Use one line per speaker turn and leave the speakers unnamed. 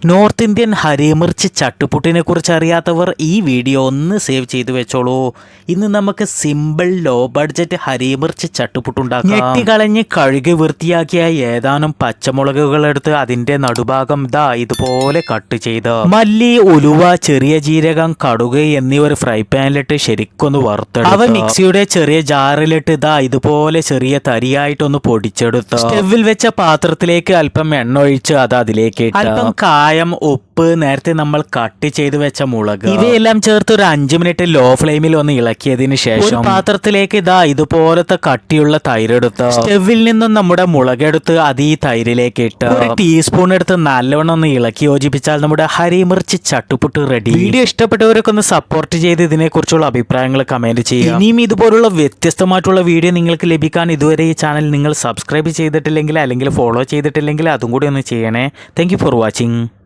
North Indian ഹരിമിർച്ച് ചട്ടുപുട്ടിനെ കുറിച്ച് അറിയാത്തവർ ഈ വീഡിയോ ഒന്ന് സേവ് ചെയ്ത് വെച്ചോളൂ. ഇന്ന് നമുക്ക് സിമ്പിൾ ലോ ബഡ്ജറ്റ് ഹരിമിർച്ച് ചട്ടുപുട്ടുണ്ടാക്കാം. ഞെട്ടിക്കളഞ്ഞ് കഴുകി വൃത്തിയാക്കിയ ഏതാനും പച്ചമുളകുകൾ എടുത്ത് അതിന്റെ നടുഭാഗം ഇതുപോലെ കട്ട് ചെയ്ത് മല്ലി, ഉലുവ, ചെറിയ ജീരകം, കടുക് എന്നിവ ഒരു ഫ്രൈ പാനിലിട്ട് ശരിക്കൊന്ന് വറുത്തെടുത്ത് അവ മിക്സിയുടെ ചെറിയ ജാറിലിട്ട് ഇതുപോലെ ചെറിയ തരിയായിട്ടൊന്ന് പൊടിച്ചെടുത്ത് സ്റ്റെവിൽ വെച്ച പാത്രത്തിലേക്ക് അല്പം എണ്ണ ഒഴിച്ച് അതിലേക്ക് അല്പം കായം, ഉപ്പ്, നേരത്തെ നമ്മൾ കട്ട് ചെയ്ത് വെച്ച മുളക് ഇവയെല്ലാം ചേർത്ത് ഒരു 5 മിനിറ്റ് ലോ ഫ്ലെയിമിൽ ഒന്ന് ഇളക്കിയതിന് ശേഷം പാത്രത്തിലേക്ക് ഇതുപോലത്തെ കട്ടിയുള്ള തൈരെടുത്ത് സ്റ്റെവിൽ നിന്നും നമ്മുടെ മുളകെടുത്ത് ഈ തൈരിലേക്ക് ഇട്ട് ഒരു ടീസ്പൂൺ എടുത്ത് നല്ലവണ്ണം ഒന്ന് ഇളക്കി യോജിപ്പിച്ചാൽ നമ്മുടെ ഹരിമിർച്ച് ചട്ടുപുട്ട് റെഡി. വീഡിയോ ഇഷ്ടപ്പെട്ടവരൊക്കെ ഒന്ന് സപ്പോർട്ട് ചെയ്ത് ഇതിനെക്കുറിച്ചുള്ള അഭിപ്രായങ്ങൾ കമന്റ് ചെയ്യുക. ഇനിയും ഇതുപോലുള്ള വ്യത്യസ്തമായിട്ടുള്ള വീഡിയോ നിങ്ങൾക്ക് ലഭിക്കാൻ ഇതുവരെ ഈ ചാനൽ നിങ്ങൾ സബ്സ്ക്രൈബ് ചെയ്തിട്ടില്ലെങ്കിൽ അല്ലെങ്കിൽ ഫോളോ ചെയ്തിട്ടില്ലെങ്കിൽ അതും കൂടി ഒന്ന് ചെയ്യണേ. Thank you for watching.